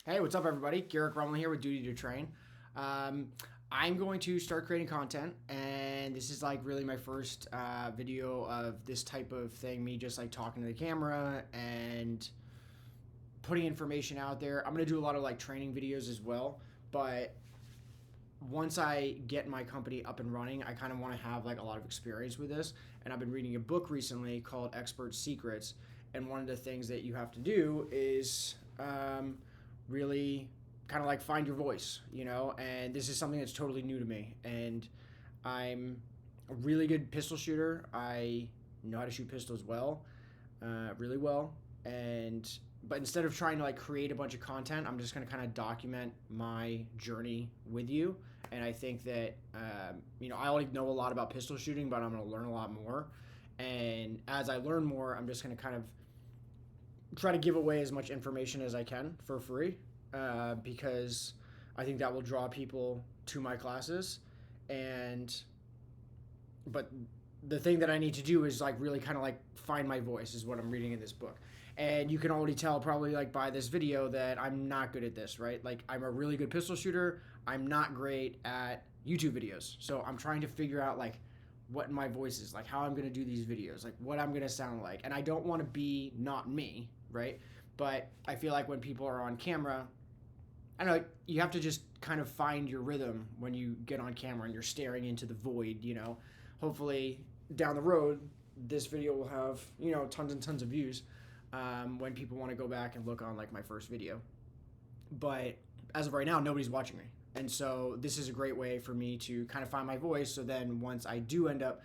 Hey, what's up, everybody? Garrett Rumley here with Duty to Train. I'm going to start creating content, and this is like really my first video of this type of thing. Me just like talking to the camera and putting information out there. I'm gonna do a lot of like training videos as well, but once I get my company up and running, I kind of want to have like a lot of experience with this. And I've been reading a book recently called Expert Secrets, and one of the things that you have to do is really kind of like find your voice, you know. And this is something that's totally new to me, and I'm a really good pistol shooter. I know how to shoot pistols well, really well, and but instead of trying to like create a bunch of content, I'm just going to kind of document my journey with you. And I think that I already know a lot about pistol shooting, but I'm going to learn a lot more. And as I learn more, I'm just going to kind of try to give away as much information as I can for free, because I think that will draw people to my classes. And but the thing that I need to do is like really kind of like find my voice is what I'm reading in this book. And you can already tell probably like by this video that I'm not good at this, right? Like I'm a really good pistol shooter. I'm not great at YouTube videos. So I'm trying to figure out like what my voice is, like how I'm going to do these videos, like what I'm going to sound like. And I don't want to be not me, right? But I feel like when people are on camera, I don't know, you have to just kind of find your rhythm when you get on camera and you're staring into the void, you know. Hopefully down the road, this video will have, tons and tons of views when people want to go back and look on like my first video. But as of right now, nobody's watching me. And so this is a great way for me to kind of find my voice. So then once I do end up,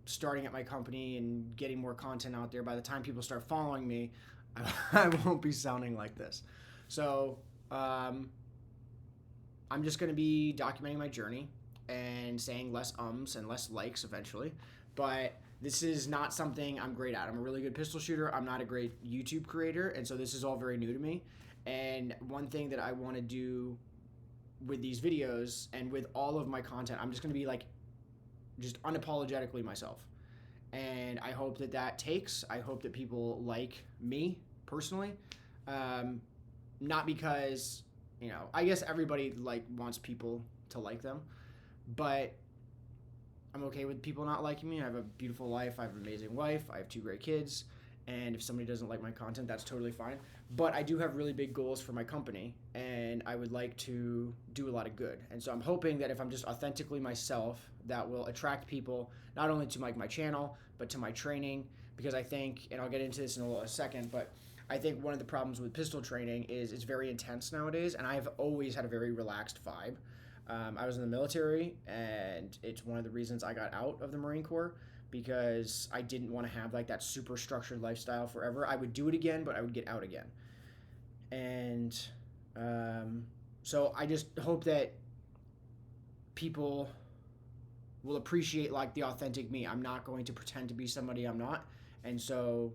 starting at my company and getting more content out there, by the time people start following me, I won't be sounding like this. So I'm just going to be documenting my journey and saying less ums and less likes eventually. But this is not something I'm great at. I'm a really good pistol shooter. I'm not a great YouTube creator. And so this is all very new to me. And one thing that I want to do with these videos and with all of my content, I'm just going to be like just unapologetically myself. And I hope that that takes. I hope that people like me personally. Not because, I guess everybody like wants people to like them, but I'm okay with people not liking me. I have a beautiful life. I have an amazing wife. I have 2 great kids. And if somebody doesn't like my content, that's totally fine. But I do have really big goals for my company, and I would like to do a lot of good. And so I'm hoping that if I'm just authentically myself, that will attract people not only to my channel, but to my training. Because I think, and I'll get into this in a second, but I think one of the problems with pistol training is it's very intense nowadays, and I've always had a very relaxed vibe. I was in the military, and it's one of the reasons I got out of the Marine Corps, because I didn't want to have like that super structured lifestyle forever. I would do it again, but I would get out again. And so I just hope that people will appreciate like the authentic me. I'm not going to pretend to be somebody I'm not. And so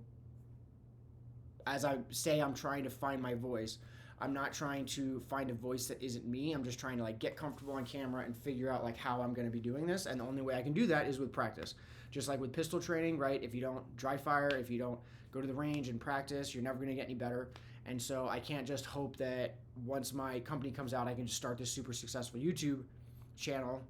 as I say, I'm trying to find my voice. I'm not trying to find a voice that isn't me. I'm just trying to like get comfortable on camera and figure out like how I'm going to be doing this. And the only way I can do that is with practice. Just like with pistol training, right? If you don't dry fire, if you don't go to the range and practice, you're never going to get any better. And so I can't just hope that once my company comes out, I can just start this super successful YouTube channel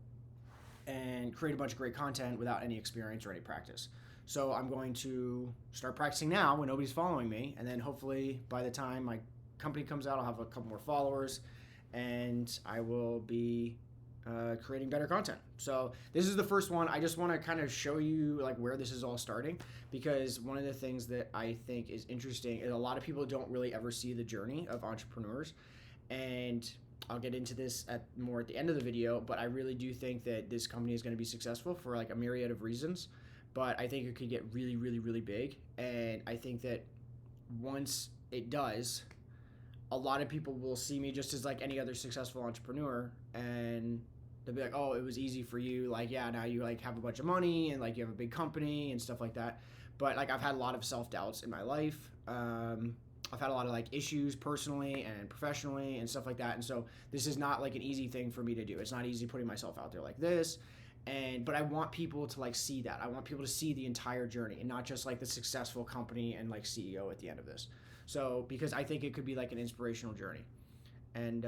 and create a bunch of great content without any experience or any practice. So I'm going to start practicing now when nobody's following me. And then hopefully by the time my company comes out, I'll have a couple more followers, and I will be creating better content. So this is the first one. I just want to kind of show you like where this is all starting, because one of the things that I think is interesting is a lot of people don't really ever see the journey of entrepreneurs. And I'll get into this more at the end of the video, but I really do think that this company is going to be successful for like a myriad of reasons. But I think it could get really, really, really big. And I think that once it does, a lot of people will see me just as like any other successful entrepreneur, and they'll be like, oh, it was easy for you. Like, yeah, now you like have a bunch of money and like you have a big company and stuff like that. But like I've had a lot of self-doubts in my life. I've had a lot of like issues personally and professionally and stuff like that. And so this is not like an easy thing for me to do. It's not easy putting myself out there like this. But I want people to like see that. I want people to see the entire journey and not just like the successful company and like CEO at the end of this. So because I think it could be like an inspirational journey, and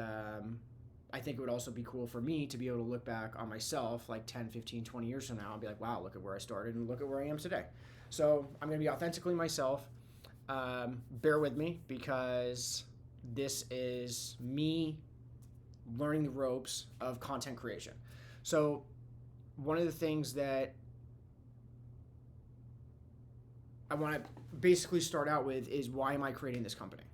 I think it would also be cool for me to be able to look back on myself like 10, 15, 20 years from now and be like, wow, look at where I started and look at where I am today. So I'm going to be authentically myself. Bear with me because this is me learning the ropes of content creation. So one of the things that I want to basically start out with is, why am I creating this company?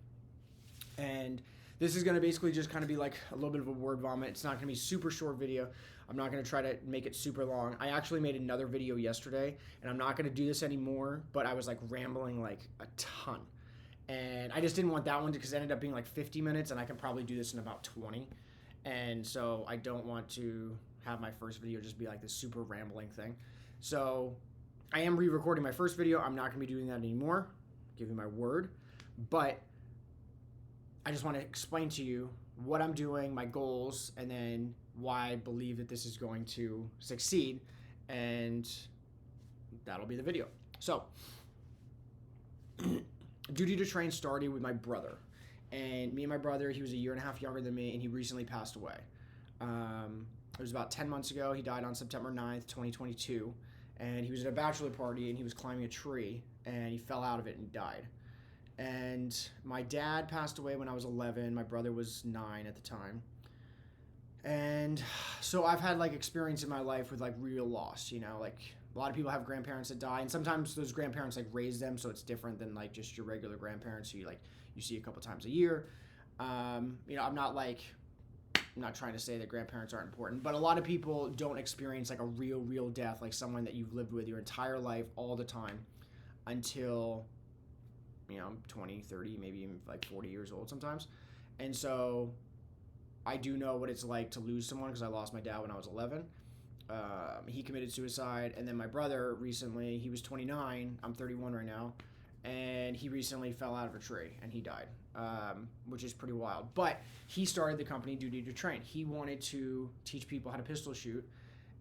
And this is going to basically just kind of be like a little bit of a word vomit. It's not going to be super short video. I'm not going to try to make it super long. I actually made another video yesterday, and I'm not going to do this anymore, but I was like rambling like a ton. And I just didn't want that one because it ended up being like 50 minutes, and I can probably do this in about 20. And so I don't want to have my first video just be like this super rambling thing. So I am re-recording my first video. I'm not going to be doing that anymore. Give you my word. But I just want to explain to you what I'm doing, my goals, and then why I believe that this is going to succeed, and that'll be the video. So, Duty to Train started with my brother, and me and my brother, he was a year and a half younger than me, and he recently passed away. It was about 10 months ago. He died on September 9th, 2022, and he was at a bachelor party, and he was climbing a tree, and he fell out of it and died. And my dad passed away when I was 11. My brother was 9 at the time. And so I've had like experience in my life with like real loss, you know, like a lot of people have grandparents that die, and sometimes those grandparents like raise them, so it's different than like just your regular grandparents who you see a couple times a year. You know, I'm not trying to say that grandparents aren't important, but a lot of people don't experience like a real death, like someone that you've lived with your entire life all the time until, you know, 20, 30, maybe even like 40 years old sometimes. And so I do know what it's like to lose someone because I lost my dad when I was 11. He committed suicide. And then my brother recently, he was 29. I'm 31 right now. And he recently fell out of a tree and he died, which is pretty wild. But he started the company Duty to Train. He wanted to teach people how to pistol shoot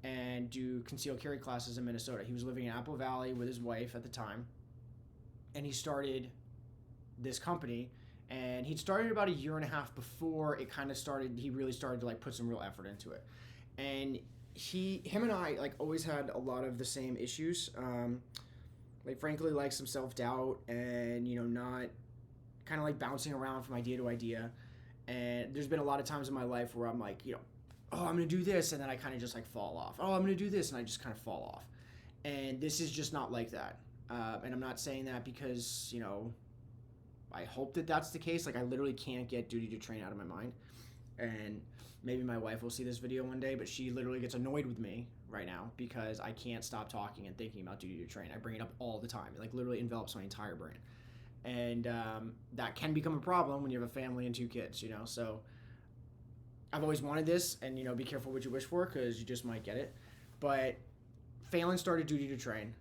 and do concealed carry classes in Minnesota. He was living in Apple Valley with his wife at the time. And he started this company, and he'd started about a year and a half before it kind of started. He really started to like put some real effort into it. And him and I like always had a lot of the same issues. Like frankly, like some self-doubt and, you know, not kind of like bouncing around from idea to idea. And there's been a lot of times in my life where I'm like, you know, oh, I'm going to do this. And then I kind of just like fall off. Oh, I'm going to do this. And I just kind of fall off. And this is just not like that. And I'm not saying that because, you know, I hope that that's the case. Like I literally can't get Duty to Train out of my mind. And maybe my wife will see this video one day, but she literally gets annoyed with me right now because I can't stop talking and thinking about Duty to Train. I bring it up all the time. It like literally envelops my entire brain. And that can become a problem when you have a family and 2 kids, you know. So I've always wanted this, and, you know, be careful what you wish for because you just might get it. But Phelan started Duty to Train.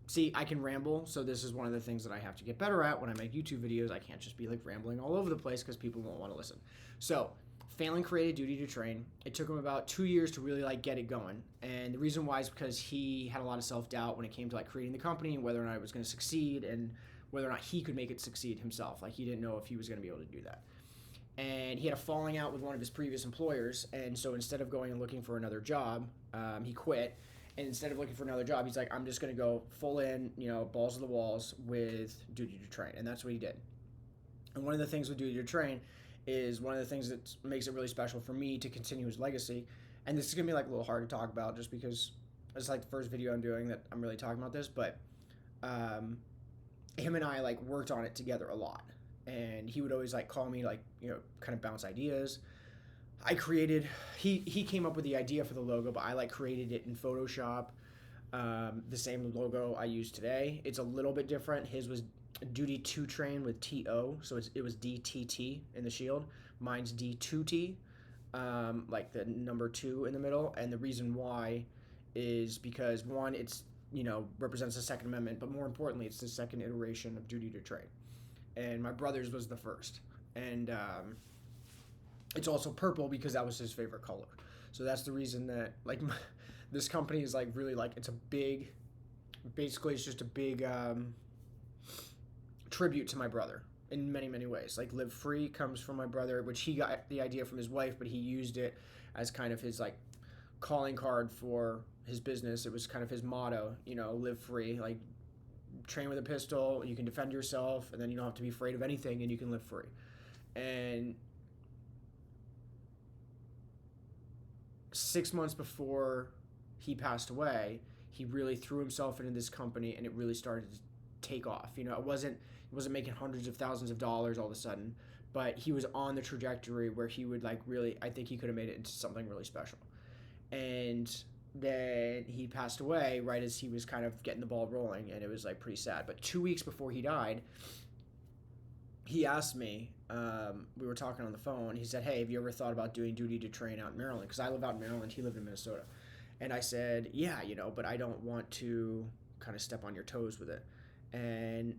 See, I can ramble, so this is one of the things that I have to get better at when I make YouTube videos. I can't just be like rambling all over the place because people won't want to listen. So Phelan created Duty to Train. It took him about 2 years to really like get it going. And the reason why is because he had a lot of self-doubt when it came to like creating the company and whether or not it was going to succeed and whether or not he could make it succeed himself. Like he didn't know if he was going to be able to do that. And he had a falling out with one of his previous employers. And so instead of going and looking for another job, he quit. And instead of looking for another job, he's like, I'm just going to go full in, you know, balls to the walls with Duty to Train. And that's what he did. And one of the things with Duty to Train is one of the things that makes it really special for me to continue his legacy. And this is going to be like a little hard to talk about just because it's like the first video I'm doing that I'm really talking about this. But him and I like worked on it together a lot. And he would always like call me like, you know, kind of bounce ideas. He came up with the idea for the logo, but I like created it in Photoshop. The same logo I use today. It's a little bit different. His was Duty to Train with T-O, so it was DTT in the shield. Mine's D2T, like the number 2 in the middle. And the reason why is because one, it's, you know, represents the Second Amendment, but more importantly, it's the second iteration of Duty to Train. And my brother's was the first. And it's also purple because that was his favorite color. So that's the reason that like this company is like really like, it's a big, basically it's just a big tribute to my brother. in many, many ways. Like Live Free comes from my brother, which he got the idea from his wife, but he used it as kind of his like calling card for his business. It was kind of his motto, live free, like train with a pistol, you can defend yourself, and then you don't have to be afraid of anything, and you can live free. And 6 months before he passed away, he really threw himself into this company, and it really started to take off. It wasn't making hundreds of thousands of dollars all of a sudden, but he was on the trajectory where he would like really, I think he could have made it into something really special. And then he passed away right as he was kind of getting the ball rolling, and it was like pretty sad. But 2 weeks before he died, he asked me, we were talking on the phone, he said, hey, have you ever thought about doing Duty to Train out in Maryland? Because I live out in Maryland, he lived in Minnesota. And I said, yeah, but I don't want to kind of step on your toes with it. And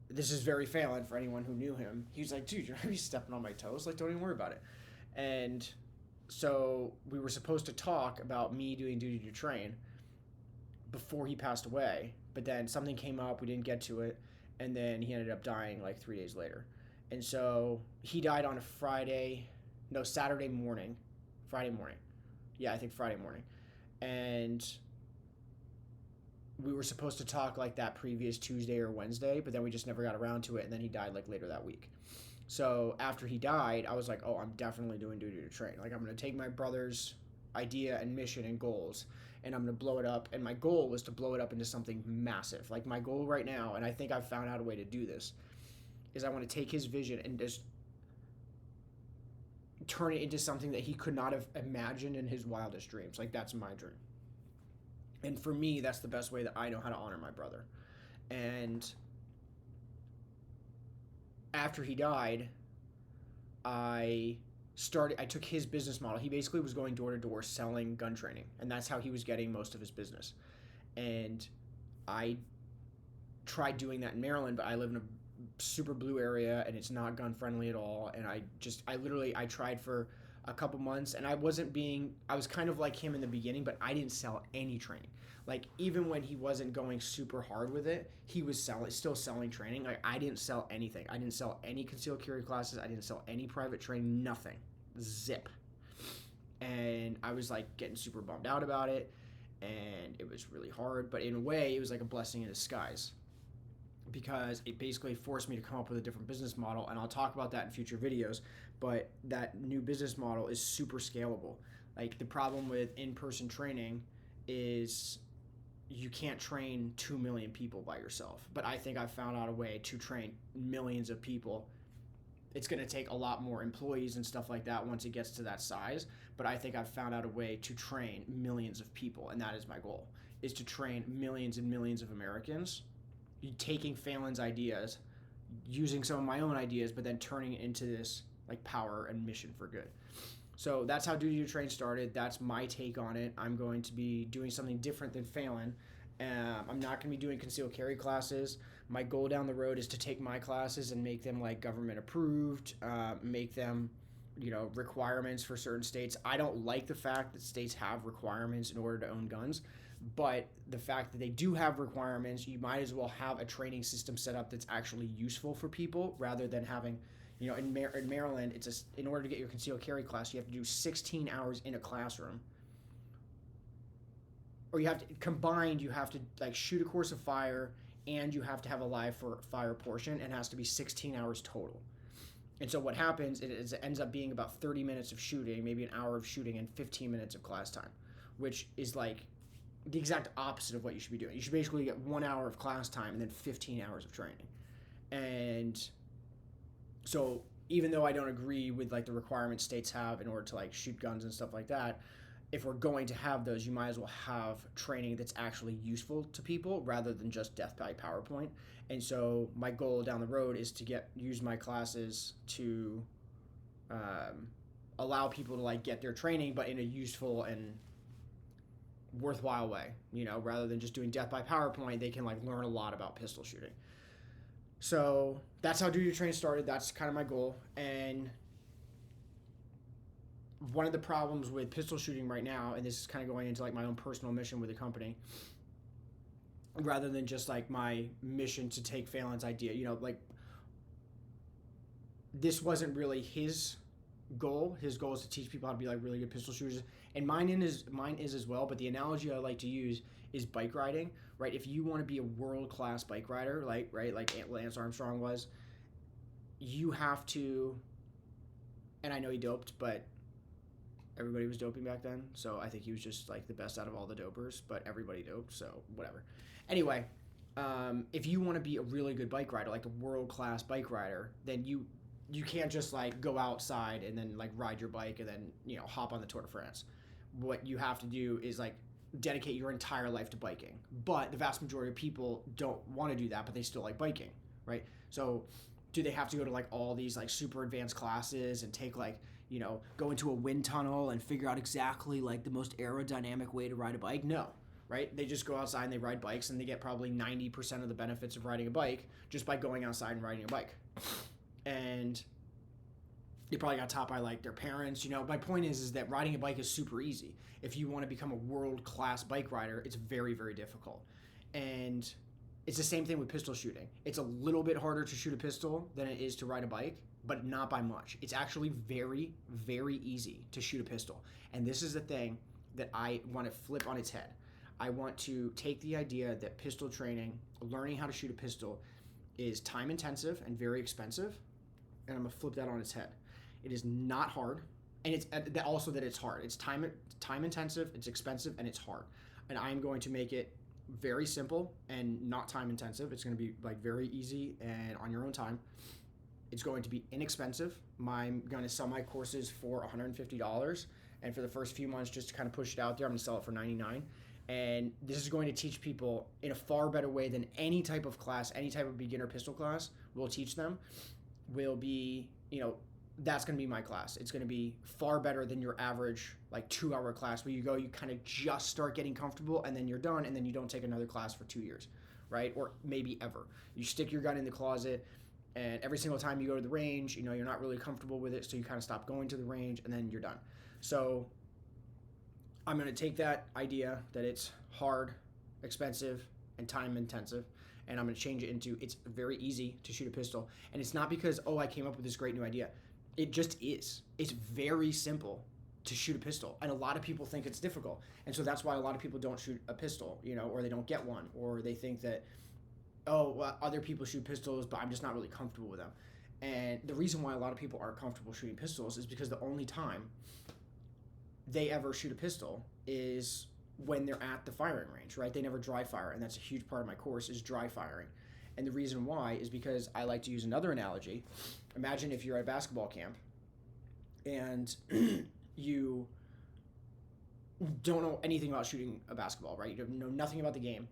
this is very Phelan for anyone who knew him. He was like, dude, you're not going to be stepping on my toes. Like, don't even worry about it. And so we were supposed to talk about me doing Duty to Train before he passed away. But then something came up. We didn't get to it. And then he ended up dying like 3 days later. And so he died on a Saturday morning. Friday morning. Yeah, I think Friday morning. And we were supposed to talk like that previous Tuesday or Wednesday, but then we just never got around to it, and then he died like later that week. So after he died, I was like, oh, I'm definitely doing Duty to Train. Like, I'm going to take my brother's idea and mission and goals, and I'm going to blow it up. And my goal was to blow it up into something massive. Like, my goal right now, and I think I've found out a way to do this, is I want to take his vision and just turn it into something that he could not have imagined in his wildest dreams. Like, that's my dream. And for me, that's the best way that I know how to honor my brother. And after he died, I took his business model. He basically was going door to door selling gun training, and that's how he was getting most of his business. And I tried doing that in Maryland, but I live in a super blue area, and it's not gun friendly at all. And I tried for a couple months, and I was kind of like him in the beginning, but I didn't sell any training. Like, even when he wasn't going super hard with it, he was still selling training. Like, I didn't sell anything. I didn't sell any concealed carry classes. I didn't sell any private training, nothing. Zip. And I was like getting super bummed out about it, and it was really hard, but in a way it was like a blessing in disguise, because it basically forced me to come up with a different business model, and I'll talk about that in future videos. But that new business model is super scalable. Like, the problem with in-person training is you can't train 2 million people by yourself. But I think I've found out a way to train millions of people. It's going to take a lot more employees and stuff like that once it gets to that size. But I think I've found out a way to train millions of people, and that is my goal, is to train millions and millions of Americans, taking Phelan's ideas, using some of my own ideas, but then turning it into this like power and mission for good. So that's how Duty to Train started. That's my take on it. I'm going to be doing something different than Phelan. I'm not going to be doing concealed carry classes. My goal down the road is to take my classes and make them like government approved, make them, requirements for certain states. I don't like the fact that states have requirements in order to own guns, but the fact that they do have requirements, you might as well have a training system set up that's actually useful for people, rather than having, in Maryland, in order to get your concealed carry class, you have to do 16 hours in a classroom. Or you have to like shoot a course of fire, and you have to have a live fire portion, and it has to be 16 hours total. And so what happens is it ends up being about 30 minutes of shooting, maybe an hour of shooting, and 15 minutes of class time, which is like the exact opposite of what you should be doing. You should basically get 1 hour of class time and then 15 hours of training. And so even though I don't agree with like the requirements states have in order to like shoot guns and stuff like that, if we're going to have those, you might as well have training that's actually useful to people rather than just death by PowerPoint. And so my goal down the road is to use my classes to allow people to like get their training, but in a useful and worthwhile way. Rather than just doing death by PowerPoint, they can like learn a lot about pistol shooting. So that's how Duty to Train started. That's kind of my goal. And one of the problems with pistol shooting right now, and this is kind of going into like my own personal mission with the company, rather than just like my mission to take Phelan's idea, like this wasn't really his goal. His goal is to teach people how to be like really good pistol shooters, and mine is as well. But the analogy I like to use is bike riding, right? If you want to be a world class bike rider, like Lance Armstrong was, you have to. And I know he doped, but everybody was doping back then, so I think he was just like the best out of all the dopers. But everybody doped, so whatever. Anyway, if you want to be a really good bike rider, like a world class bike rider, then you can't just like go outside and then like ride your bike and then hop on the Tour de France. What you have to do is like dedicate your entire life to biking. But the vast majority of people don't want to do that, but they still like biking, right? So do they have to go to like all these like super advanced classes and take like go into a wind tunnel and figure out exactly like the most aerodynamic way to ride a bike? No, right? They just go outside and they ride bikes, and they get probably 90% of the benefits of riding a bike just by going outside and riding a bike. And they probably got taught by like their parents. My point is that riding a bike is super easy. If you want to become a world-class bike rider, it's very, very difficult. And it's the same thing with pistol shooting. It's a little bit harder to shoot a pistol than it is to ride a bike, but not by much. It's actually very, very easy to shoot a pistol. And this is the thing that I want to flip on its head. I want to take the idea that pistol training, learning how to shoot a pistol, is time intensive and very expensive, and I'm going to flip that on its head. It is not hard, and it's also that it's hard. It's time intensive, it's expensive, and it's hard. And I'm going to make it very simple and not time intensive. It's going to be like very easy and on your own time. It's going to be inexpensive. I'm going to sell my courses for $150, and for the first few months, just to kind of push it out there, I'm going to sell it for $99. And this is going to teach people in a far better way than any type of class, any type of beginner pistol class will teach them. Will be, that's going to be my class. It's going to be far better than your average like 2-hour class where you kind of just start getting comfortable and then you're done, and then you don't take another class for 2 years, right? Or maybe ever. You stick your gun in the closet, and every single time you go to the range, you're not really comfortable with it, so you kind of stop going to the range, and then you're done. So I'm going to take that idea that it's hard, expensive, and time intensive, and I'm going to change it into it's very easy to shoot a pistol. And it's not because, I came up with this great new idea. It just is. It's very simple to shoot a pistol, and a lot of people think it's difficult. And so that's why a lot of people don't shoot a pistol, or they don't get one, or they think that, other people shoot pistols, but I'm just not really comfortable with them. And the reason why a lot of people aren't comfortable shooting pistols is because the only time they ever shoot a pistol is when they're at the firing range, right? They never dry fire, and that's a huge part of my course is dry firing. And the reason why is because I like to use another analogy. Imagine if you're at a basketball camp and you don't know anything about shooting a basketball, right? You know nothing about the game,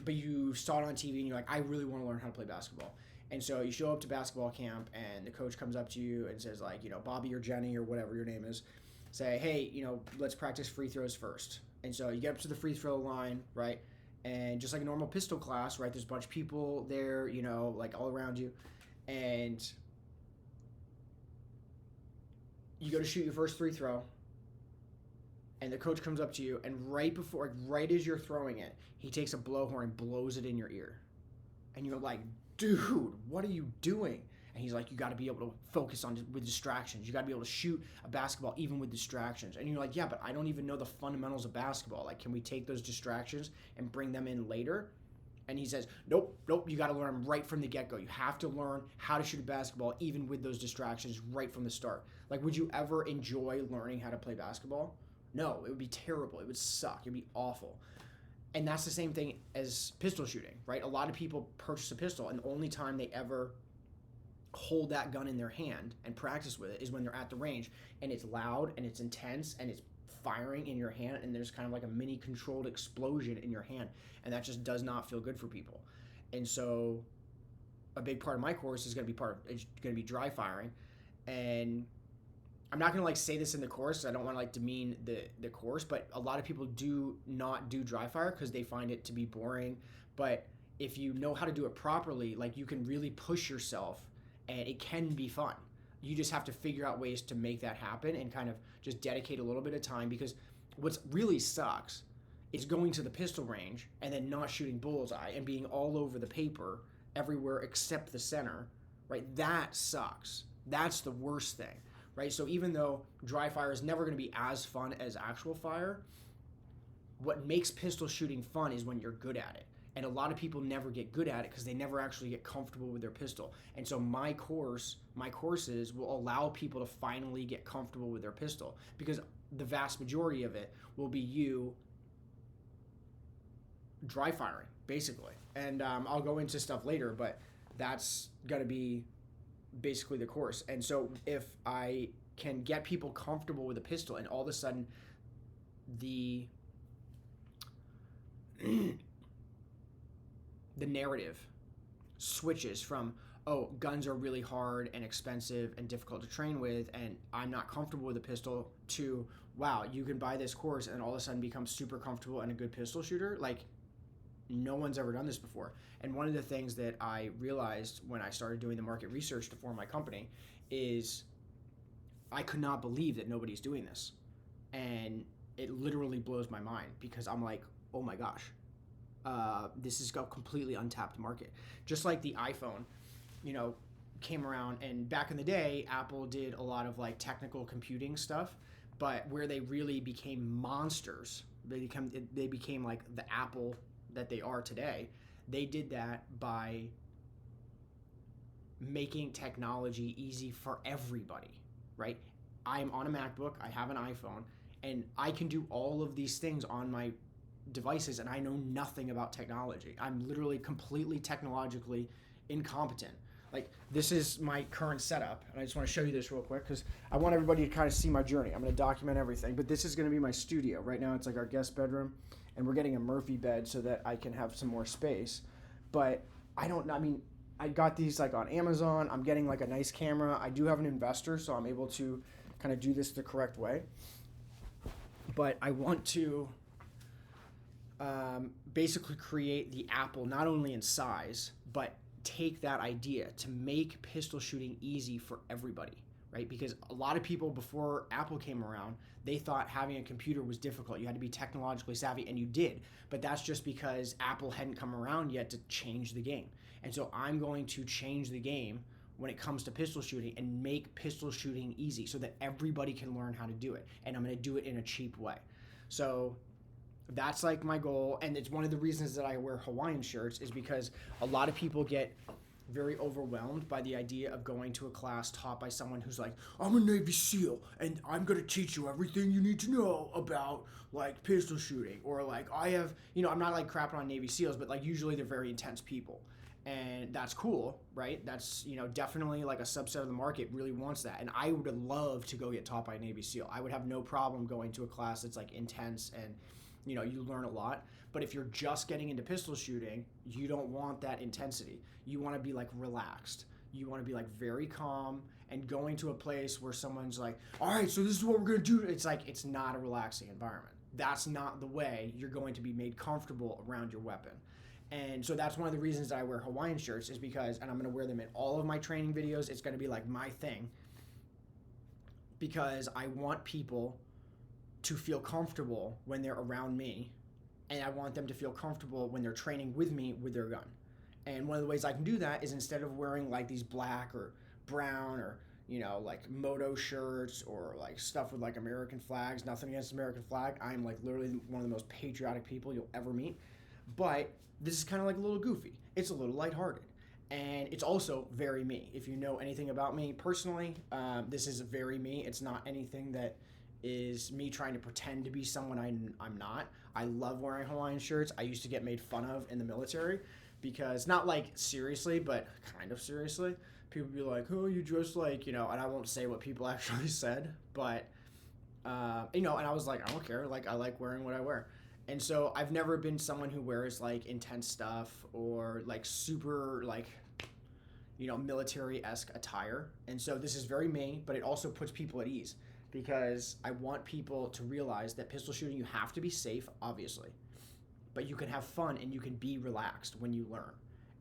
but you saw it on TV and you're like, I really want to learn how to play basketball. And so you show up to basketball camp and the coach comes up to you and says like, Bobby or Jenny or whatever your name is, say, hey, let's practice free throws first. And so you get up to the free throw line, right? And just like a normal pistol class, right, there's a bunch of people there, like all around you. And you go to shoot your first free throw, and the coach comes up to you, and right as you're throwing it, he takes a blowhorn and blows it in your ear. And you're like, dude, what are you doing? And he's like, you got to be able to focus with distractions. You got to be able to shoot a basketball even with distractions. And you're like, yeah, but I don't even know the fundamentals of basketball. Like, can we take those distractions and bring them in later? And he says, nope, you got to learn them right from the get-go. You have to learn how to shoot a basketball even with those distractions right from the start. Like, would you ever enjoy learning how to play basketball? No, it would be terrible. It would suck. It would be awful. And that's the same thing as pistol shooting, right? A lot of people purchase a pistol, and the only time they ever hold that gun in their hand and practice with it is when they're at the range, and it's loud and it's intense and it's firing in your hand, and there's kind of like a mini controlled explosion in your hand, and that just does not feel good for people. And so a big part of my course is going to be dry firing. And I'm not going to say this in the course. I don't want to demean the course, but a lot of people do not do dry fire because they find it to be boring. But if you know how to do it properly, you can really push yourself, and it can be fun. You just have to figure out ways to make that happen and kind of just dedicate a little bit of time, because what really sucks is going to the pistol range and then not shooting bullseye and being all over the paper everywhere except the center, right? That sucks. That's the worst thing, right? So even though dry fire is never going to be as fun as actual fire, what makes pistol shooting fun is when you're good at it. And a lot of people never get good at it because they never actually get comfortable with their pistol. And so my courses will allow people to finally get comfortable with their pistol, because the vast majority of it will be you dry firing, basically. And I'll go into stuff later, but that's going to be basically the course. And so if I can get people comfortable with a pistol, and all of a sudden the narrative switches from, oh, guns are really hard and expensive and difficult to train with, and I'm not comfortable with a pistol, to, wow, you can buy this course and all of a sudden become super comfortable and a good pistol shooter. Like, no one's ever done this before. And one of the things that I realized when I started doing the market research to form my company is I could not believe that nobody's doing this. And it literally blows my mind, because I'm like, oh my gosh, this is a completely untapped market. Just like the iPhone, came around, and back in the day, Apple did a lot of like technical computing stuff, but where they really became monsters, they became like the Apple that they are today. They did that by making technology easy for everybody, right? I'm on a MacBook, I have an iPhone, and I can do all of these things on my devices, and I know nothing about technology. I'm literally completely technologically incompetent. Like, this is my current setup, and I just want to show you this real quick because I want everybody to kind of see my journey. I'm going to document everything, but this is going to be my studio. Right now it's like our guest bedroom, and we're getting a Murphy bed so that I can have some more space. But I got these like on Amazon. I'm getting like a nice camera. I do have an investor, so I'm able to kind of do this the correct way. But I want to basically create the Apple, not only in size, but take that idea to make pistol shooting easy for everybody, right? Because a lot of people before Apple came around, they thought having a computer was difficult. You had to be technologically savvy, and you did. But that's just because Apple hadn't come around yet to change the game. And so I'm going to change the game when it comes to pistol shooting and make pistol shooting easy so that everybody can learn how to do it. And I'm going to do it in a cheap way. So that's like my goal, and it's one of the reasons that I wear Hawaiian shirts, is because a lot of people get very overwhelmed by the idea of going to a class taught by someone who's like, I'm a Navy SEAL and I'm going to teach you everything you need to know about like pistol shooting, or like I have, I'm not like crapping on Navy SEALs, but like usually they're very intense people. And that's cool, right? That's, definitely like a subset of the market really wants that. And I would love to go get taught by a Navy SEAL. I would have no problem going to a class that's like intense and you learn a lot. But if you're just getting into pistol shooting, you don't want that intensity. You want to be like relaxed. You want to be like very calm, and going to a place where someone's like, all right, so this is what we're going to do. It's like, it's not a relaxing environment. That's not the way you're going to be made comfortable around your weapon. And so that's one of the reasons that I wear Hawaiian shirts, is because, and I'm going to wear them in all of my training videos. It's going to be like my thing, because I want people to feel comfortable when they're around me, and I want them to feel comfortable when they're training with me with their gun. And one of the ways I can do that is, instead of wearing like these black or brown or like moto shirts or like stuff with like American flags, nothing against American flag, I'm like literally one of the most patriotic people you'll ever meet, but this is kind of like a little goofy. It's a little lighthearted, and it's also very me. If you know anything about me personally, this is very me. It's not anything that is me trying to pretend to be someone I'm not. I love wearing Hawaiian shirts. I used to get made fun of in the military, because, not like seriously, but kind of seriously, people be like, oh, you dress like, and I won't say what people actually said, but, and I was like, I don't care. Like, I like wearing what I wear. And so I've never been someone who wears like intense stuff or like super like, military-esque attire. And so this is very me, but it also puts people at ease, because I want people to realize that pistol shooting, you have to be safe, obviously, but you can have fun and you can be relaxed when you learn,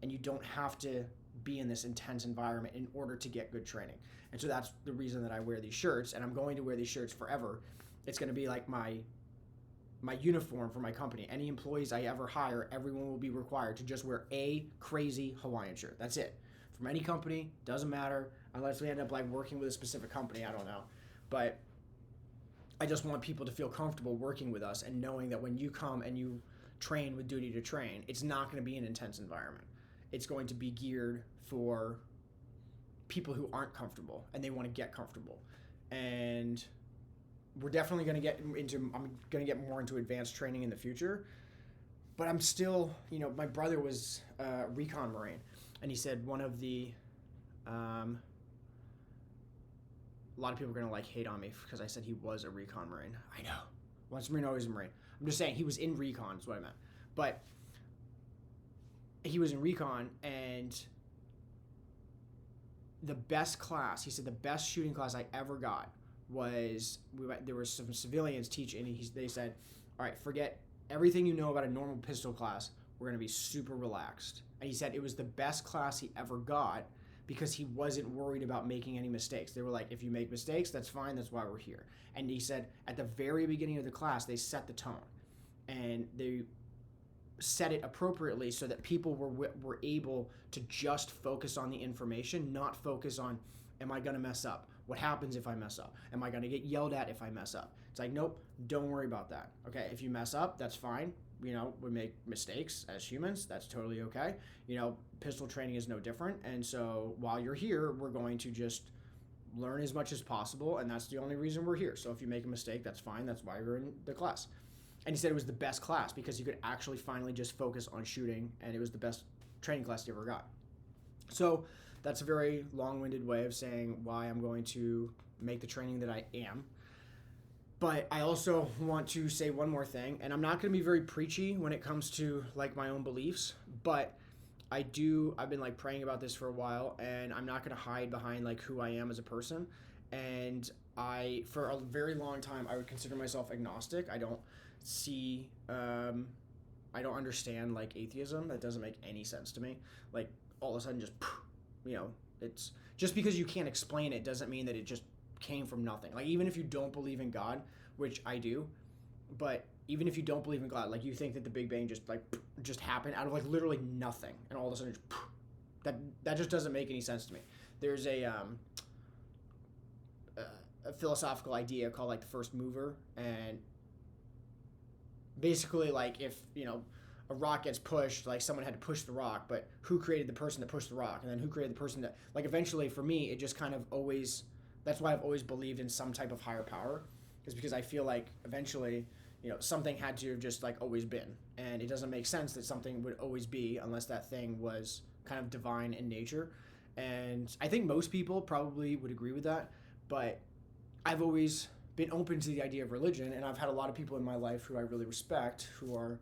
and you don't have to be in this intense environment in order to get good training. And so that's the reason that I wear these shirts, and I'm going to wear these shirts forever. It's going to be like my uniform for my company. Any employees I ever hire, everyone will be required to just wear a crazy Hawaiian shirt. That's it. From any company, doesn't matter. unless we end up like working with a specific company. I don't know, but I just want people to feel comfortable working with us and knowing that when you come and you train with Duty to Train, it's not going to be an intense environment. It's going to be geared for people who aren't comfortable and they want to get comfortable. And we're definitely going to get into, I'm going to get more into advanced training in the future. But I'm still, my brother was a recon Marine, and he said one of the, a lot of people are going to like hate on me because I said he was a recon Marine. I know. Once a Marine, always a Marine. I'm just saying he was in recon is what I meant. But he was in recon, and the best class, he said the best shooting class I ever got was, there were some civilians teaching, and they said, all right, forget everything you know about a normal pistol class. We're going to be super relaxed. And he said it was the best class he ever got because he wasn't worried about making any mistakes. They were like, if you make mistakes, that's fine. That's why we're here. And he said at the very beginning of the class, they set the tone. And they set it appropriately so that people were able to just focus on the information, not focus on, am I going to mess up? What happens if I mess up? Am I going to get yelled at if I mess up? It's like, nope, don't worry about that. Okay, if you mess up, that's fine. We make mistakes as humans. That's totally okay. Pistol training is no different. And so while you're here, we're going to just learn as much as possible. And that's the only reason we're here. So if you make a mistake, that's fine. That's why you're in the class. And he said it was the best class because you could actually finally just focus on shooting. And it was the best training class you ever got. So that's a very long-winded way of saying why I'm going to make the training that I am. But I also want to say one more thing, and I'm not going to be very preachy when it comes to like my own beliefs, but I've been like praying about this for a while, and I'm not going to hide behind like who I am as a person. And for a very long time, I would consider myself agnostic. I don't understand like atheism. That doesn't make any sense to me. Like all of a sudden just, it's just because you can't explain it doesn't mean that it just came from nothing. Like even if you don't believe in God, which I do, but even if you don't believe in God, like you think that the Big Bang just happened out of like literally nothing, and all of a sudden that just doesn't make any sense to me. There's a philosophical idea called like the first mover, and basically like if a rock gets pushed, like someone had to push the rock, but who created the person that pushed the rock, and then who created the person that, like eventually for me it just kind of always, that's why I've always believed in some type of higher power, is because I feel like eventually, something had to have just like always been. And it doesn't make sense that something would always be unless that thing was kind of divine in nature. And I think most people probably would agree with that, but I've always been open to the idea of religion, and I've had a lot of people in my life who I really respect who are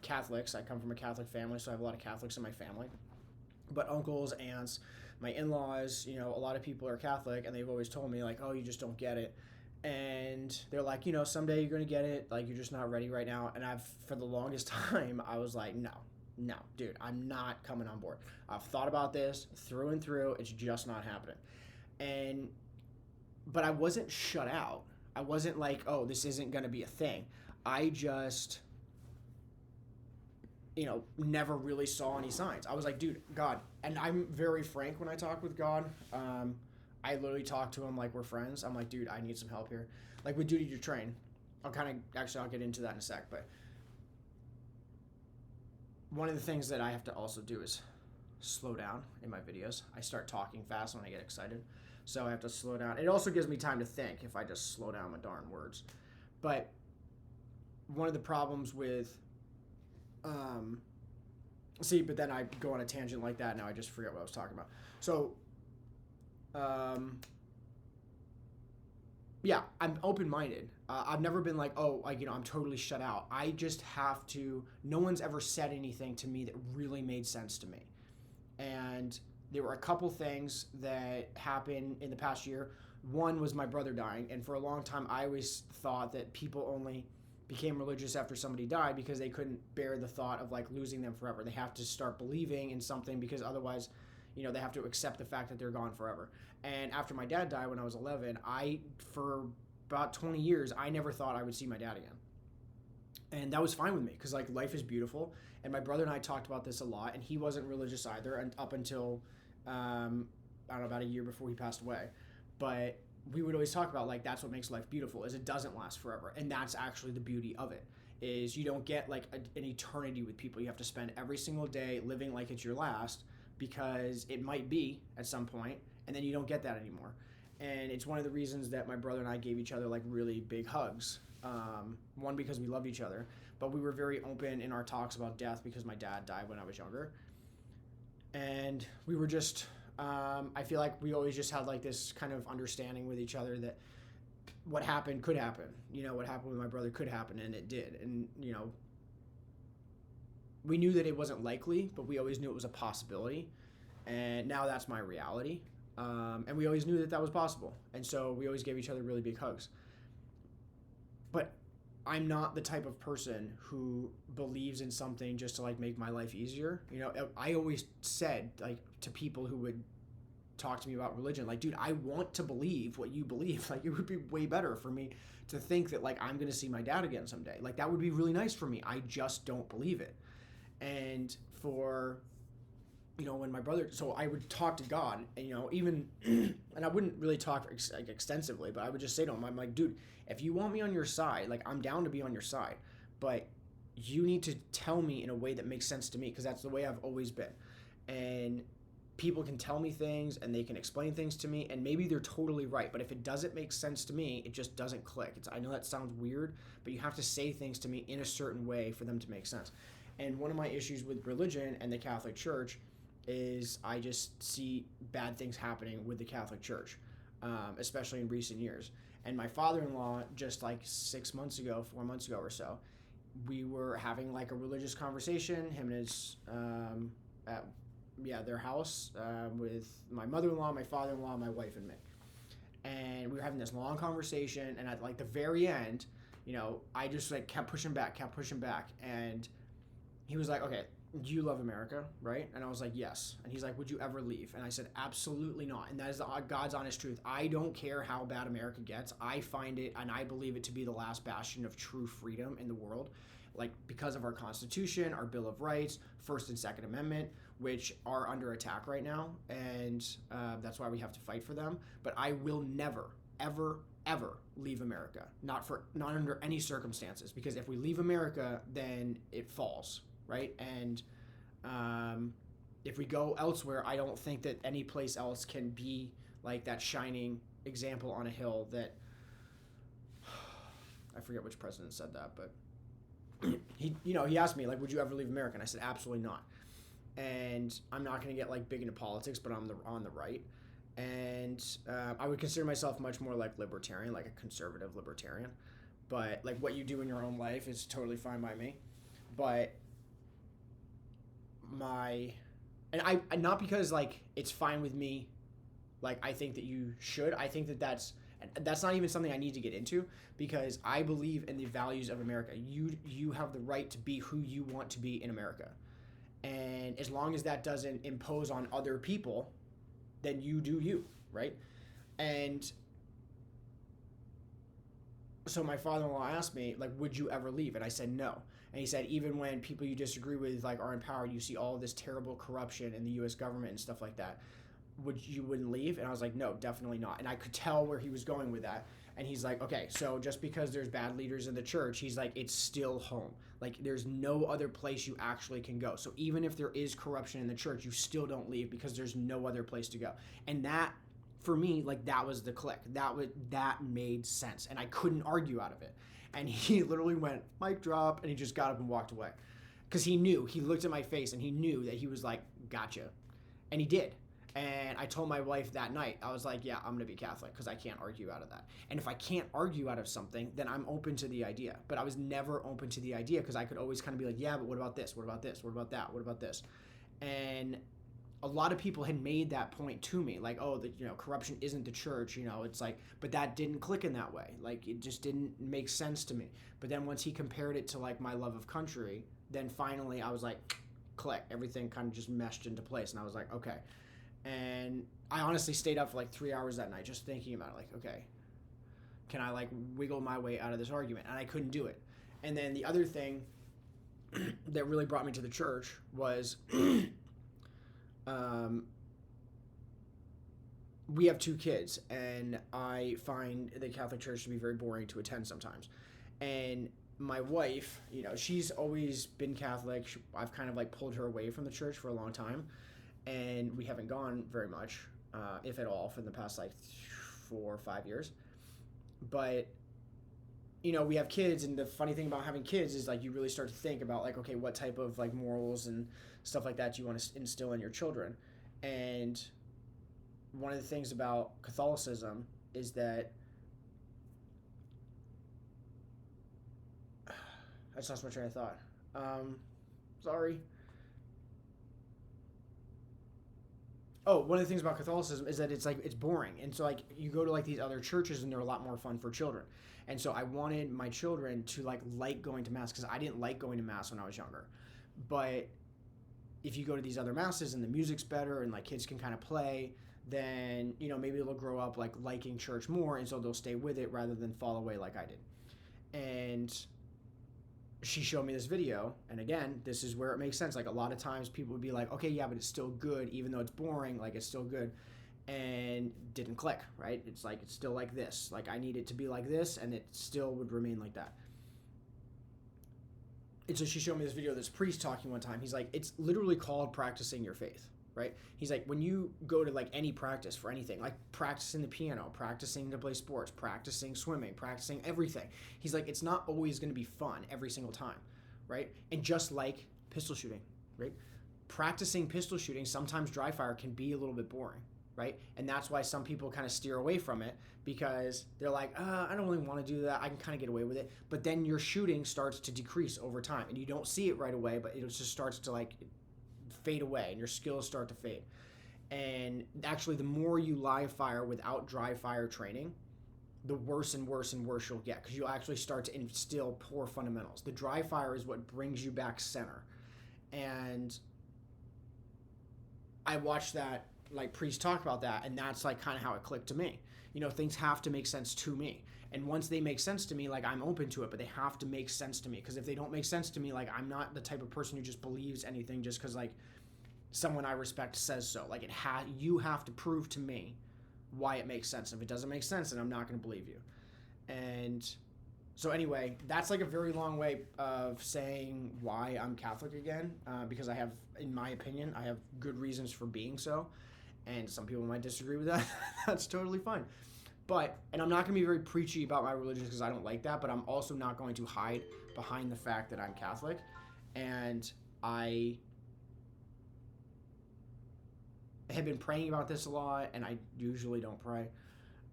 Catholics. I come from a Catholic family, so I have a lot of Catholics in my family. But uncles, aunts, my in-laws, a lot of people are Catholic, and they've always told me like, oh, you just don't get it. And they're like, someday you're going to get it. Like, you're just not ready right now. And for the longest time, I was like, no, dude, I'm not coming on board. I've thought about this through and through. It's just not happening. But I wasn't shut out. I wasn't like, oh, this isn't going to be a thing. I just, never really saw any signs. I was like, dude, God. And I'm very frank when I talk with God. I literally talk to him like we're friends. I'm like, dude, I need some help here. Like with Duty to Train. I'll get into that in a sec. But one of the things that I have to also do is slow down in my videos. I start talking fast when I get excited. So I have to slow down. It also gives me time to think if I just slow down my darn words. But one of the problems with, but then I go on a tangent like that. Now I just forget what I was talking about. So, yeah, I'm open-minded. I've never been like, I'm totally shut out. I just have to, no one's ever said anything to me that really made sense to me. And there were a couple things that happened in the past year. One was my brother dying, and for a long time I always thought that people only became religious after somebody died because they couldn't bear the thought of like losing them forever. They have to start believing in something because otherwise, they have to accept the fact that they're gone forever. And after my dad died when I was 11, for about 20 years, I never thought I would see my dad again. And that was fine with me because like life is beautiful. And my brother and I talked about this a lot, and he wasn't religious either, and up until I don't know, about a year before he passed away. But we would always talk about, like, that's what makes life beautiful, is it doesn't last forever. And that's actually the beauty of it, is you don't get like an eternity with people. You have to spend every single day living like it's your last, because it might be at some point, and then you don't get that anymore. And it's one of the reasons that my brother and I gave each other like really big hugs. One, because we loved each other, but we were very open in our talks about death because my dad died when I was younger. And we were just, I feel like we always just had like this kind of understanding with each other that what happened could happen. You know, what happened with my brother could happen, and it did. And, you know, we knew that it wasn't likely, but we always knew it was a possibility. And now that's my reality. And we always knew that that was possible. And so we always gave each other really big hugs. But I'm not the type of person who believes in something just to like make my life easier. You know, I always said, like, to people who would talk to me about religion, like, dude, I want to believe what you believe. Like, it would be way better for me to think that like I'm going to see my dad again someday. Like, that would be really nice for me. I just don't believe it. And for, you know, when my brother, so I would talk to God, and, you know, even, and I wouldn't really talk like extensively, but I would just say to him, I'm like, dude, if you want me on your side, like, I'm down to be on your side, but you need to tell me in a way that makes sense to me, because that's the way I've always been. And people can tell me things and they can explain things to me, and maybe they're totally right, but if it doesn't make sense to me, it just doesn't click. I know that sounds weird, but you have to say things to me in a certain way for them to make sense. And one of my issues with religion and the Catholic Church is I just see bad things happening with the Catholic Church, especially in recent years. And my father-in-law, just like 4 months ago or so, we were having like a religious conversation, him and his, at their house, with my mother-in-law, my father-in-law, my wife, and me. And we were having this long conversation, and at like the very end, you know, I just like kept pushing back, and he was like, okay, you love America, right? And I was like, yes. And he's like, would you ever leave? And I said, absolutely not. And that is God's honest truth. I don't care how bad America gets. I find it, and I believe it to be the last bastion of true freedom in the world, like, because of our Constitution, our Bill of Rights, First and Second Amendment, which are under attack right now. And that's why we have to fight for them. But I will never, ever, ever leave America. Not under any circumstances. Because if we leave America, then it falls. Right? And if we go elsewhere, I don't think that any place else can be like that shining example on a hill that, I forget which president said that, but he asked me, like, would you ever leave America? And I said, absolutely not. And I'm not going to get like big into politics, but I'm on the right. And I would consider myself much more like libertarian, like a conservative libertarian. But like what you do in your own life is totally fine by me. But I not because like it's fine with me, like I think that you should. I think that that's not even something I need to get into, because I believe in the values of America. You have the right to be who you want to be in America, and as long as that doesn't impose on other people, then you do you, right? And so my father-in-law asked me, like, would you ever leave? And I said no. And he said, even when people you disagree with like are in power, you see all this terrible corruption in the U.S. government and stuff like that, wouldn't leave? And I was like, no, definitely not. And I could tell where he was going with that. And he's like, okay, so just because there's bad leaders in the church, he's like, it's still home. Like, there's no other place you actually can go. So even if there is corruption in the church, you still don't leave, because there's no other place to go. And that, for me, like, that was the click. That made sense. And I couldn't argue out of it. And he literally went, mic drop, and he just got up and walked away. Because he looked at my face, and he knew that he was like, gotcha. And he did. And I told my wife that night, I was like, yeah, I'm going to be Catholic, because I can't argue out of that. And if I can't argue out of something, then I'm open to the idea. But I was never open to the idea, because I could always kind of be like, yeah, but what about this? What about this? What about that? What about this? And a lot of people had made that point to me, like, oh, corruption isn't the church, it's like, but that didn't click in that way. Like, it just didn't make sense to me. But then once he compared it to like my love of country, then finally I was like, click, everything kind of just meshed into place. And I was like, okay. And I honestly stayed up for like 3 hours that night just thinking about it, like, okay, can I like wiggle my way out of this argument? And I couldn't do it. And then the other thing that really brought me to the church was we have two kids, and I find the Catholic Church to be very boring to attend sometimes. And my wife, she's always been Catholic. I've kind of like pulled her away from the church for a long time, and we haven't gone very much, if at all, for the past like 4 or 5 years. But we have kids, and the funny thing about having kids is like you really start to think about like, okay, what type of like morals and stuff like that you want to instill in your children. And one of the things about Catholicism is that I just lost my train of thought. Sorry. Oh, one of the things about Catholicism is that it's boring, and so like you go to like these other churches and they're a lot more fun for children. And so I wanted my children to like going to mass, because I didn't like going to mass when I was younger. But if you go to these other masses and the music's better and like kids can kind of play, then maybe they'll grow up like liking church more, and so they'll stay with it rather than fall away like I did. And she showed me this video, and again, this is where it makes sense. Like a lot of times people would be like, okay, yeah, but it's still good, even though it's boring, like it's still good, and didn't click, right? It's like, it's still like this. Like I need it to be like this, and it still would remain like that. And so she showed me this video of this priest talking one time. He's like, it's literally called practicing your faith, right? He's like, when you go to like any practice for anything, like practicing the piano, practicing to play sports, practicing swimming, practicing everything, he's like, it's not always going to be fun every single time, right? And just like pistol shooting, right? Practicing pistol shooting, sometimes dry fire can be a little bit boring, right? And that's why some people kind of steer away from it, because they're like, I don't really want to do that. I can kind of get away with it. But then your shooting starts to decrease over time, and you don't see it right away, but it just starts to like fade away, and your skills start to fade. And actually, the more you live fire without dry fire training, the worse and worse and worse you'll get, because you'll actually start to instill poor fundamentals. The dry fire is what brings you back center. And I watched that like priest talk about that, and that's like kind of how it clicked to me. Things have to make sense to me, and once they make sense to me, like I'm open to it, but they have to make sense to me, because if they don't make sense to me, like I'm not the type of person who just believes anything just because like someone I respect says so. Like you have to prove to me why it makes sense. If it doesn't make sense, then I'm not going to believe you. And so anyway, that's like a very long way of saying why I'm Catholic again, because I have, in my opinion, I have good reasons for being so. And some people might disagree with that. That's totally fine. And I'm not going to be very preachy about my religion, because I don't like that, but I'm also not going to hide behind the fact that I'm Catholic. And I have been praying about this a lot, and I usually don't pray.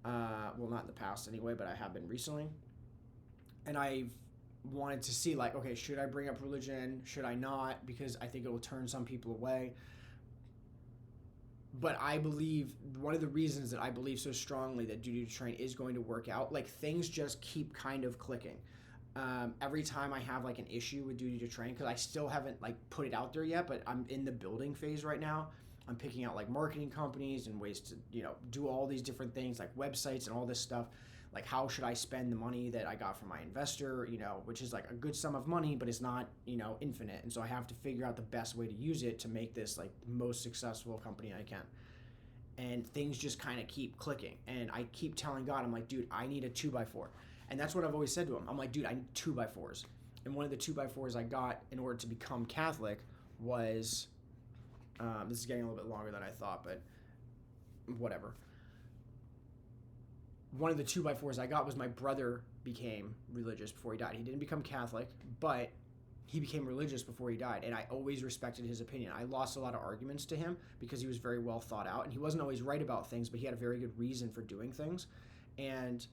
Well, not in the past anyway, but I have been recently. And I've wanted to see like, okay, should I bring up religion? Should I not? Because I think it will turn some people away. But I believe, one of the reasons that I believe so strongly that Duty to Train is going to work out, like things just keep kind of clicking. Every time I have like an issue with Duty to Train, because I still haven't like put it out there yet, but I'm in the building phase right now. I'm picking out like marketing companies and ways to, do all these different things like websites and all this stuff. Like how should I spend the money that I got from my investor, which is like a good sum of money, but it's not, infinite. And so I have to figure out the best way to use it to make this like most successful company I can. And things just kind of keep clicking. And I keep telling God, I'm like, dude, I need a 2x4. And that's what I've always said to him. I'm like, dude, I need 2x4s. And one of the 2x4s I got in order to become Catholic was, this is getting a little bit longer than I thought, but whatever. One of the 2x4s I got was my brother became religious before he died. He didn't become Catholic, but he became religious before he died, and I always respected his opinion. I lost a lot of arguments to him because he was very well thought out, and he wasn't always right about things, but he had a very good reason for doing things. And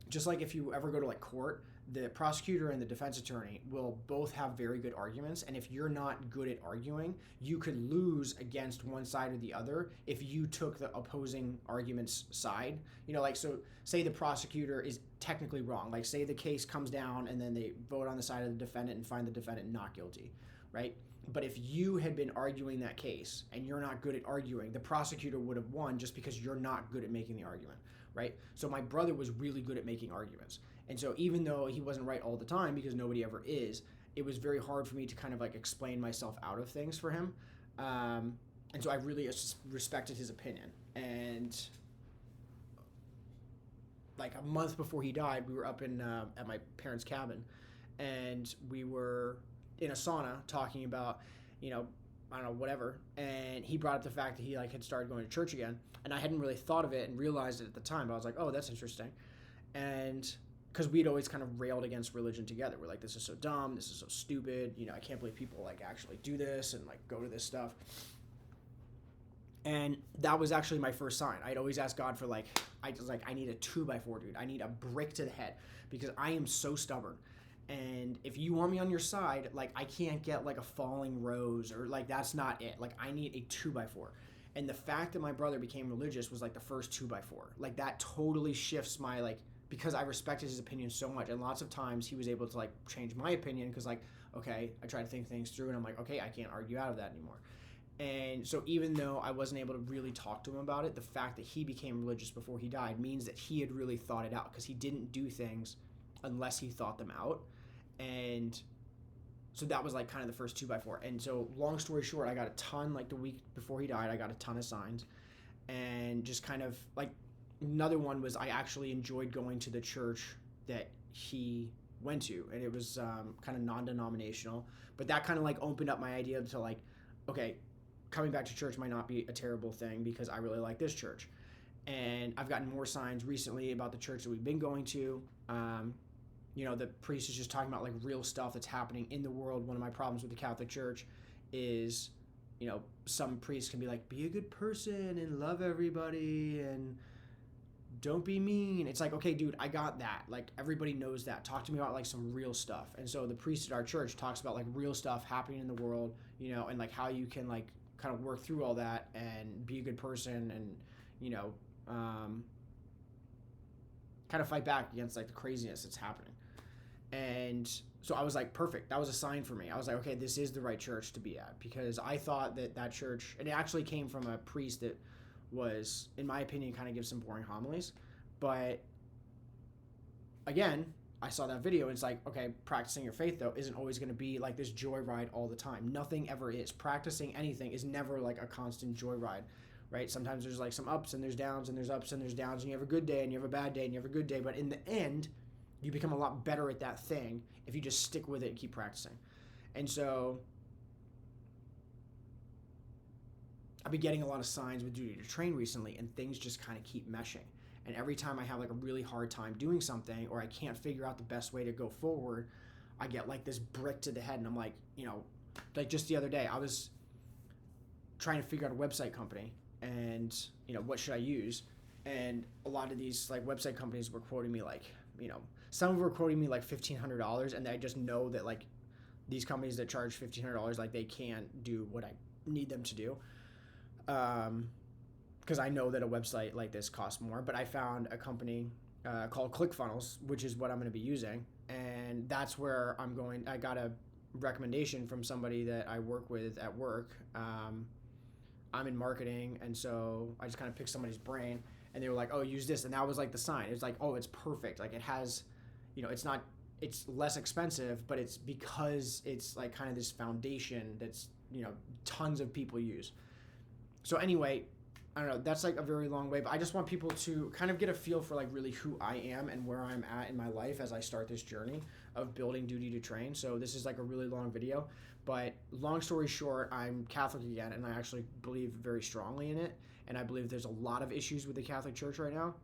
just like if you ever go to like court, the prosecutor and the defense attorney will both have very good arguments, and if you're not good at arguing, you could lose against one side or the other if you took the opposing argument's side. Like, so say the prosecutor is technically wrong, like say the case comes down and then they vote on the side of the defendant and find the defendant not guilty, right? But if you had been arguing that case and you're not good at arguing, the prosecutor would have won just because you're not good at making the argument, right? So my brother was really good at making arguments. And so even though he wasn't right all the time, because nobody ever is, it was very hard for me to kind of like explain myself out of things for him. And so I really respected his opinion. And like a month before he died, we were up in at my parents' cabin, and we were in a sauna talking about, you know, I don't know, whatever. And he brought up the fact that he like had started going to church again, and I hadn't really thought of it and realized it at the time. But I was like, oh, that's interesting, and because we'd always kind of railed against religion together. We're like, this is so dumb, this is so stupid. You know, I can't believe people like actually do this and like go to this stuff. And that was actually my first sign. I'd always ask God for like, I was like, I need a 2x4, dude. I need a brick to the head because I am so stubborn. And if you want me on your side, like I can't get like a falling rose or like that's not it. Like I need a 2x4. And the fact that my brother became religious was like the first 2x4. Like that totally shifts my like, because I respected his opinion so much. And lots of times he was able to like change my opinion because like, okay, I try to think things through and I'm like, okay, I can't argue out of that anymore. And so even though I wasn't able to really talk to him about it, the fact that he became religious before he died means that he had really thought it out because he didn't do things unless he thought them out. And so that was like kind of the first 2x4. And so long story short, I got a ton, like the week before he died, I got a ton of signs. And just kind of like another one was I actually enjoyed going to the church that he went to. And it was kind of non-denominational. But that kind of like opened up my idea to like, okay, coming back to church might not be a terrible thing because I really like this church. And I've gotten more signs recently about the church that we've been going to. You know, the priest is just talking about like real stuff that's happening in the world. One of my problems with the Catholic Church is, you know, some priests can be like, be a good person and love everybody and don't be mean. It's like, okay, dude, I got that. Like everybody knows that. Talk to me about like some real stuff. And so the priest at our church talks about like real stuff happening in the world, you know, and like how you can like kind of work through all that and be a good person and, you know, kind of fight back against like the craziness that's happening. And so I was like, perfect. That was a sign for me. I was like, okay, this is the right church to be at because I thought that that church, and it actually came from a priest that was, in my opinion, kind of gives some boring homilies. But again, I saw that video and it's like, okay, practicing your faith though isn't always going to be like this joyride all the time. Nothing ever is. Practicing anything is never like a constant joyride, right? Sometimes there's like some ups and there's downs and there's ups and there's downs and you have a good day and you have a bad day and you have a good day. But in the end, you become a lot better at that thing if you just stick with it and keep practicing. And so I've been getting a lot of signs with Duty to Train recently and things just kind of keep meshing. And every time I have like a really hard time doing something or I can't figure out the best way to go forward, I get like this brick to the head and I'm like, you know, like just the other day I was trying to figure out a website company and, you know, what should I use? And a lot of these like website companies were quoting me like, you know, some of them were quoting me like $1,500 and I just know that like these companies that charge $1,500, like they can't do what I need them to do. Because I know that a website like this costs more, but I found a company called ClickFunnels, which is what I'm going to be using. And that's where I'm going. I got a recommendation from somebody that I work with at work. I'm in marketing. And so I just kind of picked somebody's brain and they were like, oh, use this. And that was like the sign. It was like, oh, it's perfect. Like it has, you know, it's less expensive, but it's because it's like kind of this foundation that's, you know, tons of people use. So anyway, I don't know, that's like a very long way, but I just want people to kind of get a feel for like really who I am and where I'm at in my life as I start this journey of building Duty to Train. So this is like a really long video, but long story short, I'm Catholic again, and I actually believe very strongly in it. And I believe there's a lot of issues with the Catholic Church right now.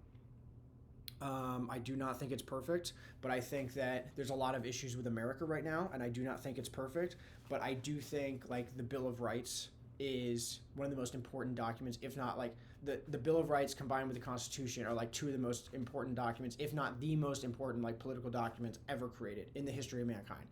I do not think it's perfect, but I think that there's a lot of issues with America right now, and I do not think it's perfect, but I do think like the Bill of Rights is one of the most important documents, if not like the Bill of Rights combined with the Constitution are like two of the most important documents, if not the most important like political documents ever created in the history of mankind.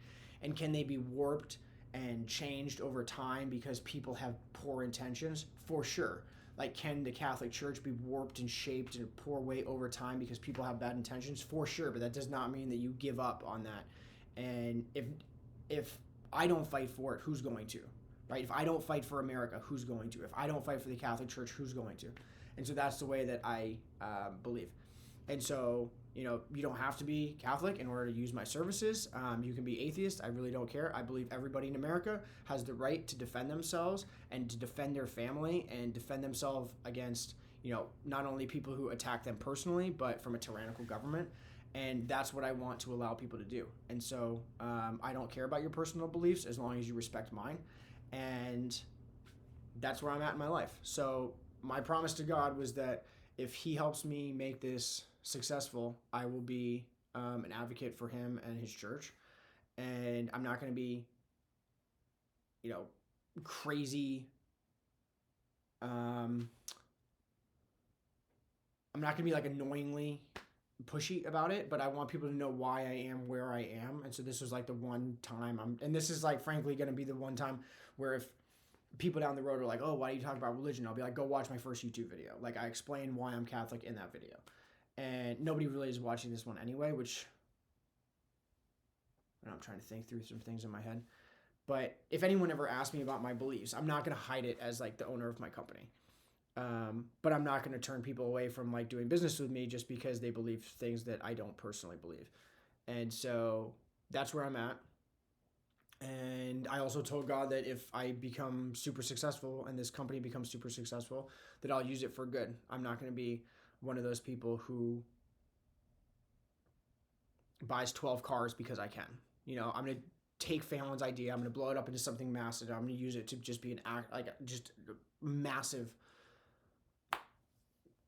And can they be warped and changed over time because people have poor intentions? For sure. Like, can the Catholic Church be warped and shaped in a poor way over time because people have bad intentions? For sure, but that does not mean that you give up on that. And if I don't fight for it, who's going to? Right? If I don't fight for America, who's going to? If I don't fight for the Catholic Church, who's going to? And so that's the way that I believe. And so, you know, you don't have to be Catholic in order to use my services. You can be atheist. I really don't care. I believe everybody in America has the right to defend themselves and to defend their family and defend themselves against, not only people who attack them personally, but from a tyrannical government. And that's what I want to allow people to do. And so I don't care about your personal beliefs as long as you respect mine. And that's where I'm at in my life. So my promise to God was that if he helps me make this successful, I will be an advocate for him and his church. And I'm not going to be, crazy. I'm not going to be like annoyingly pushy about it, but I want people to know why I am where I am. And so this was like the one time and this is like frankly going to be the one time where if people down the road are like, oh, why do you talk about religion? I'll be like, go watch my first YouTube video. Like I explain why I'm Catholic in that video. And nobody really is watching this one anyway, which I'm trying to think through some things in my head. But if anyone ever asks me about my beliefs, I'm not going to hide it as like the owner of my company. But I'm not going to turn people away from like doing business with me just because they believe things that I don't personally believe. And so that's where I'm at. And I also told God that if I become super successful and this company becomes super successful, that I'll use it for good. I'm not going to be one of those people who buys 12 cars because I can. I'm going to take Fallon's idea. I'm going to blow it up into something massive. I'm going to use it to just be just a massive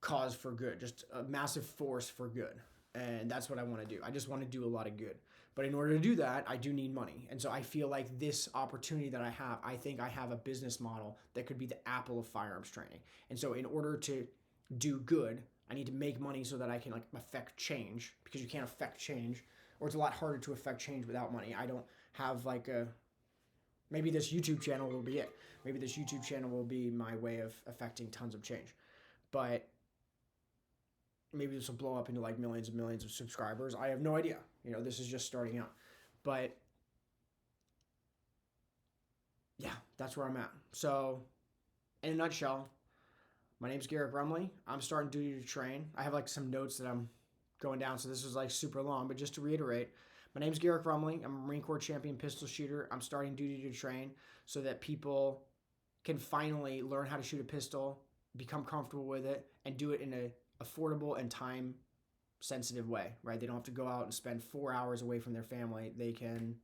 cause for good, just a massive force for good. And that's what I want to do. I just want to do a lot of good. But in order to do that, I do need money. And so I feel like this opportunity that I think I have a business model that could be the Apple of firearms training. And so in order to do good, I need to make money so that I can like affect change, because you can't affect change, or it's a lot harder to affect change without money. I don't have like maybe this YouTube channel will be it. Maybe this YouTube channel will be my way of affecting tons of change. But maybe this will blow up into like millions and millions of subscribers. I have no idea. This is just starting out. But yeah, that's where I'm at. So in a nutshell, my name's Garrett Brumley. I'm starting Duty to Train. I have like some notes that I'm going down, so this is like super long. But just to reiterate, my name's Garrett Brumley. I'm a Marine Corps champion pistol shooter. I'm starting Duty to Train so that people can finally learn how to shoot a pistol, become comfortable with it, and do it in a affordable and time sensitive way, right? They don't have to go out and spend 4 hours away from their family. They can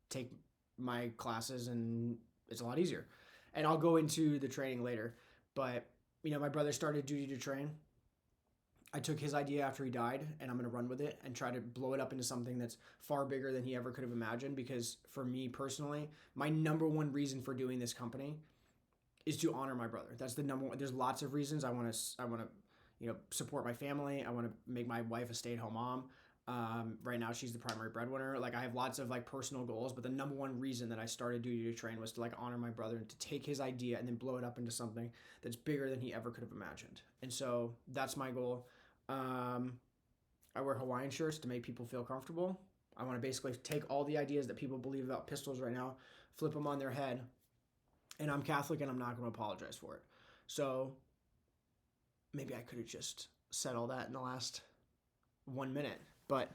take my classes and it's a lot easier. And I'll go into the training later. But, my brother started Duty to Train. I took his idea after he died, and I'm going to run with it and try to blow it up into something that's far bigger than he ever could have imagined. Because for me personally, my number one reason for doing this company is to honor my brother. That's the number one. There's lots of reasons. I want to, support my family. I want to make my wife a stay-at-home mom. Right now she's the primary breadwinner. Like I have lots of like personal goals, but the number one reason that I started Duty to Train was to like honor my brother and to take his idea and then blow it up into something that's bigger than he ever could have imagined. And so that's my goal. I wear Hawaiian shirts to make people feel comfortable. I want to basically take all the ideas that people believe about pistols right now, flip them on their head. And I'm Catholic and I'm not going to apologize for it. So maybe I could have just said all that in the last 1 minute. But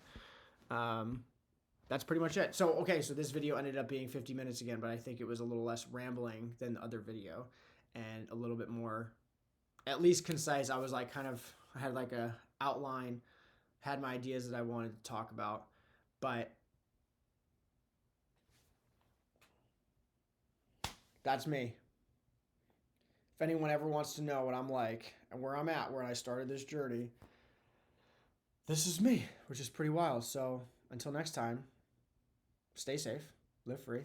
that's pretty much it. So this video ended up being 50 minutes again, but I think it was a little less rambling than the other video and a little bit more, at least concise. I was like I had like a outline, had my ideas that I wanted to talk about, but that's me. If anyone ever wants to know what I'm like and where I'm at, where I started this journey, this is me, which is pretty wild. So until next time, stay safe, live free,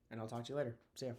and I'll talk to you later. See ya.